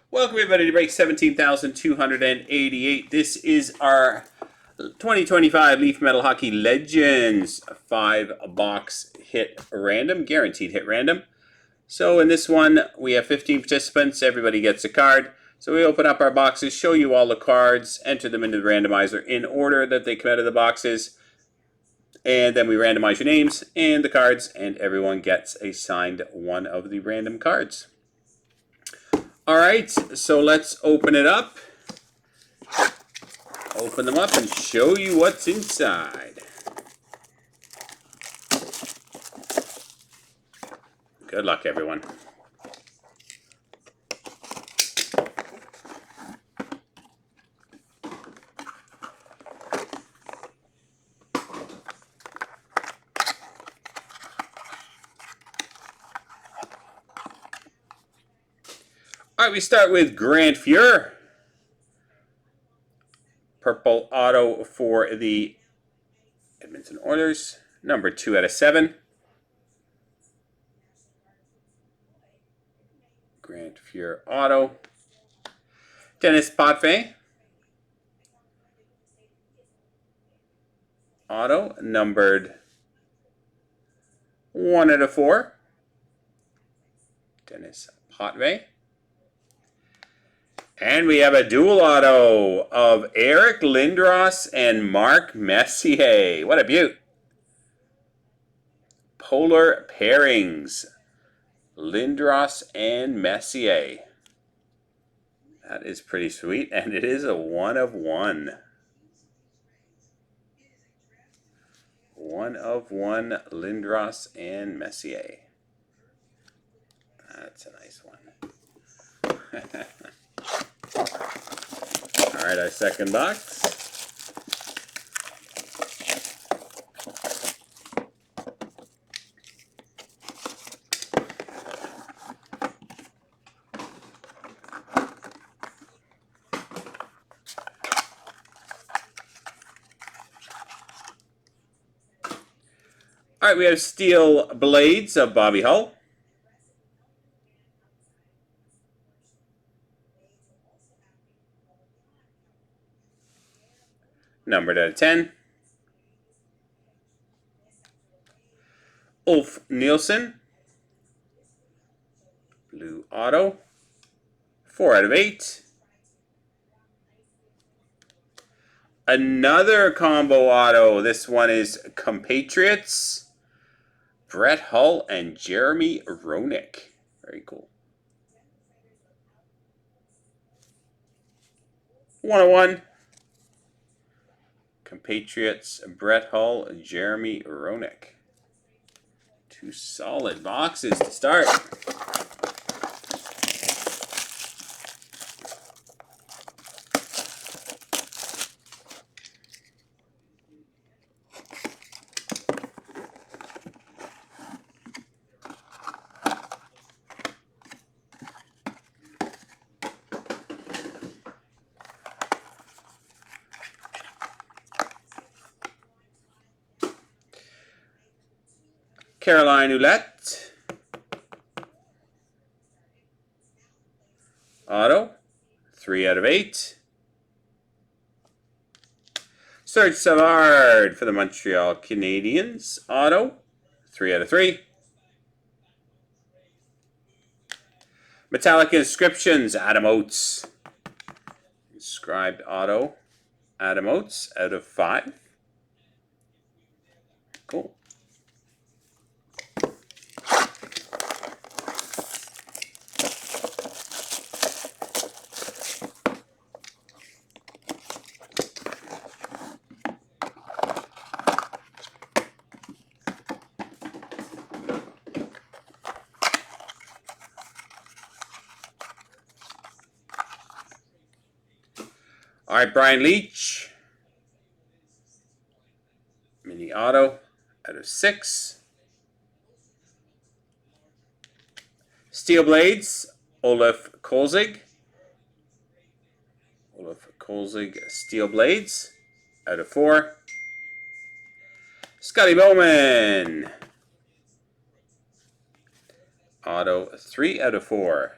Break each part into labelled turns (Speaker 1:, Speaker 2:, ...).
Speaker 1: Welcome everybody to break 17,288. This is our 2025 Leaf Metal Hockey Legends 5-box hit random, guaranteed hit random. So in this one, we have 15 participants. Everybody gets a card. So we open up our boxes, show you all the cards, enter them into the randomizer in order that they come out of the boxes. And then we randomize your names and the cards, and everyone gets assigned one of the random cards. Alright, so let's open it up. Open them up and show you what's inside. Good luck, everyone. Alright, we start with Grand Fuhrer. Purple auto for the Edmonton Oilers. Number 2 out of 7. Grand Fuhrer auto. Dennis Potvin. Auto, numbered 1 out of 4. Dennis Potvin. And we have a dual auto of Eric Lindros and Mark Messier. What a beaut. Polar pairings. Lindros and Messier. That is pretty sweet, and it is a 1 of 1. 1 of 1 Lindros and Messier. That's a nice one. Alright, our second box. Alright, we have Steel Blades of Bobby Hull. Numbered out of 10. Ulf Nielsen. Blue auto. 4 out of 8. Another combo auto. This one is Compatriots. Brett Hull and Jeremy Roenick. Very cool. 101. Compatriots, Brett Hull, Jeremy Roenick. 2 solid boxes to start. Caroline Ouellette. Auto. 3 out of 8. Serge Savard for the Montreal Canadiens. Auto. 3 out of 3. Metallic Inscriptions. Adam Oates. Inscribed auto. Adam Oates out of 5. Cool. All right, Brian Leach. Mini auto out of 6. Steel Blades, Olaf Kolzig. Olaf Kolzig Steel Blades out of 4. Scotty Bowman. Auto 3 out of 4.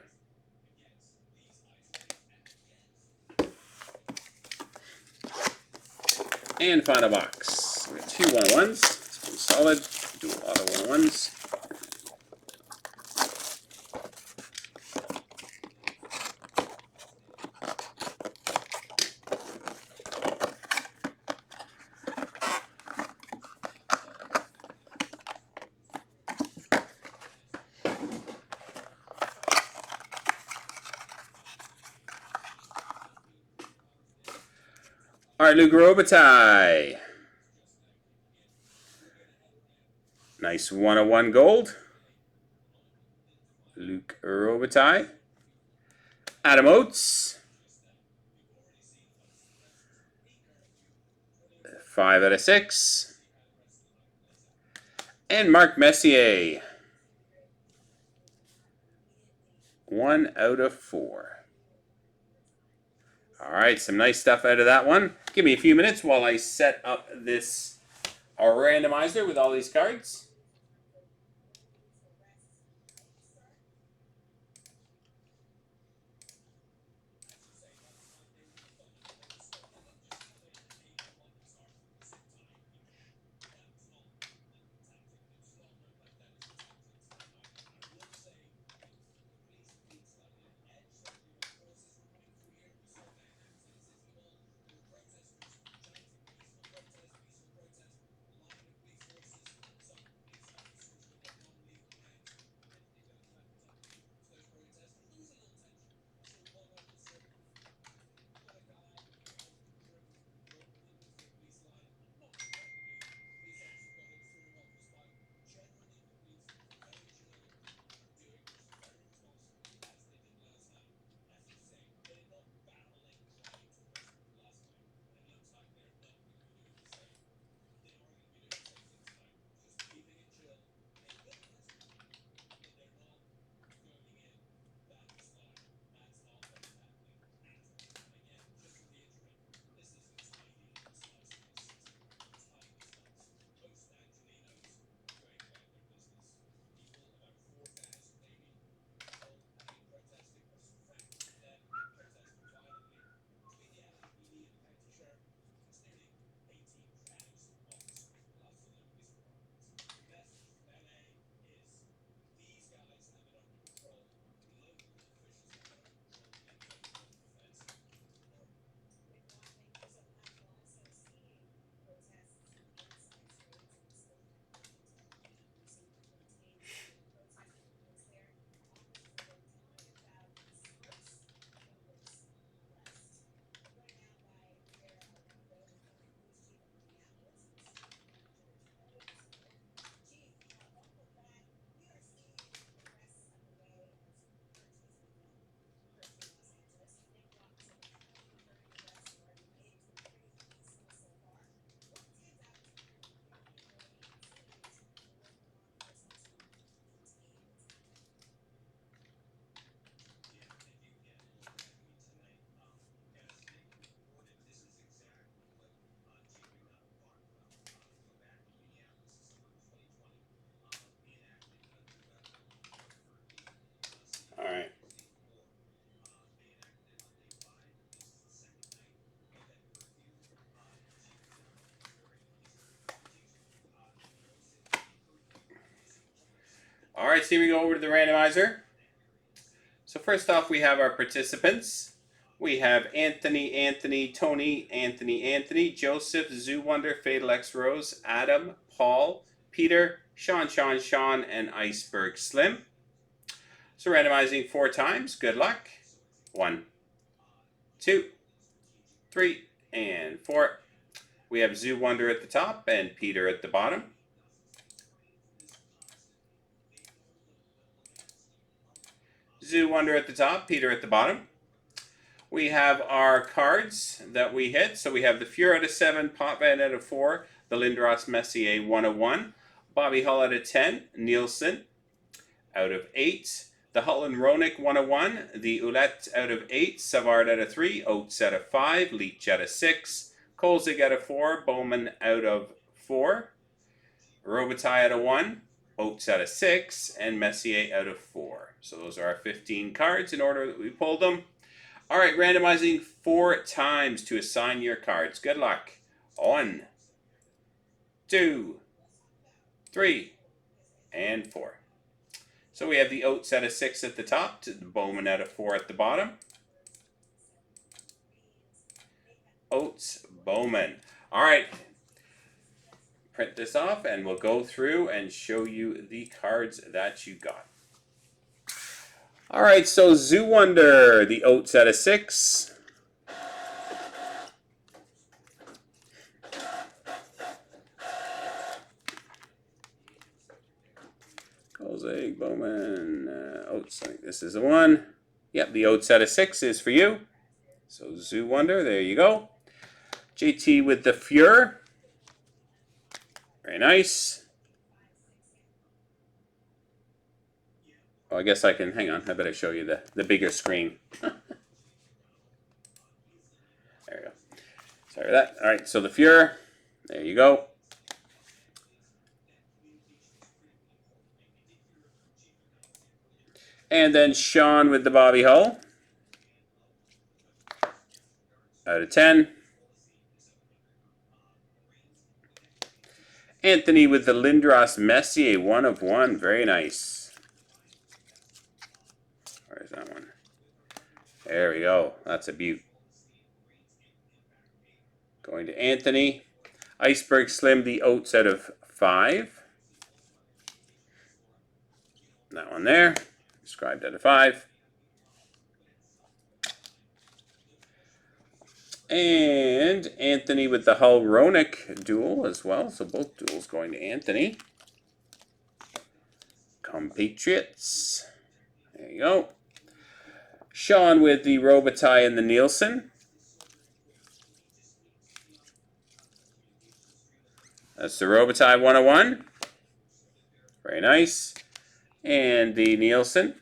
Speaker 1: And final box. We got 2 1-1s. It's pretty solid. Do a lot of 1-1s. All right, Luke Robitaille. Nice 101 gold. Luke Robitaille. Adam Oates. 5 out of 6. And Mark Messier. 1 out of 4. All right, some nice stuff out of that one. Give me a few minutes while I set up this randomizer with all these cards. All right. All right, so here we go over to the randomizer. So first off, we have our participants. We have Anthony, Tony, Anthony, Joseph, Zoo Wonder, Fatal X Rose, Adam, Paul, Peter, Sean, and Iceberg Slim. So randomizing 4 times. Good luck. 1, 2, 3, and 4. We have Zoo Wonder at the top and Peter at the bottom. Zoo Wonder at the top, Peter at the bottom. We have our cards that we hit. So we have the Fuhr out of 7, Potvin out of 4, the Lindros Messier 101, Bobby Hull out of 10, Nielsen out of 8, the Hutland Ronick 101, the Ouellette out of 8, Savard out of 3, Oates out of 5, Leach out of 6, Kolzig out of 4, Bowman out of 4, Robitaille out of 1, Oates out of 6, and Messier out of 4. So those are our 15 cards in order that we pulled them. All right, randomizing 4 times to assign your cards. Good luck. 1, 2, 3, and 4. So we have the Oats out of 6 at the top, to the Bowman out of 4 at the bottom. Oats, Bowman. All right. Print this off and we'll go through and show you the cards that you got. All right, so Zoo Wonder, the Oats out of 6. Egg, Bowman, Oats. I think this is the one. Yep, the Oats out of 6 is for you. So Zoo Wonder, there you go. JT with the Fuhr. Very nice. Oh, I guess I can, hang on, I better show you the bigger screen. There we go. Sorry for that. All right, so the Fuhr, there you go. And then Sean with the Bobby Hull. Out of 10. Anthony with the Lindros Messier, 1 of 1. Very nice. Where's that one? There we go. That's a beaut. Going to Anthony. Iceberg Slim, the Oats out of 5. That one there. Described out of 5. And Anthony with the Hull Ronick duel as well. So both duels going to Anthony. Compatriots. There you go. Sean with the Robitaille and the Nielsen. That's the Robitaille 101. Very nice. And the Nielsen.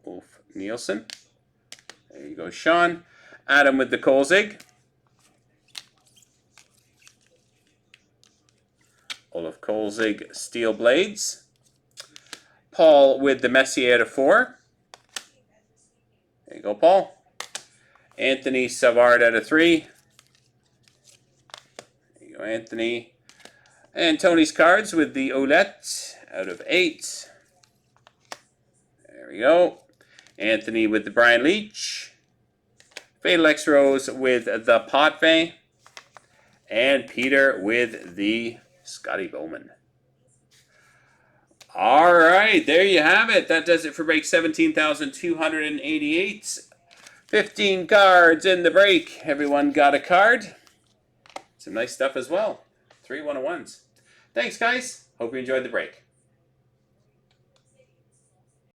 Speaker 1: Wolf Nielsen. There you go, Sean. Adam with the Kolzig. Olaf Kolzig Steel Blades. Paul with the Messier out of 4. There you go, Paul. Anthony Savard out of 3. There you go, Anthony. And Tony's cards with the Olette out of 8. There we go. Anthony with the Brian Leach. Fatal X Rose with the Potvin. And Peter with the Scotty Bowman. All right, there you have it. That does it for break 17,288. 15 cards in the break. Everyone got a card. Some nice stuff as well. 3 101s. Thanks, guys. Hope you enjoyed the break.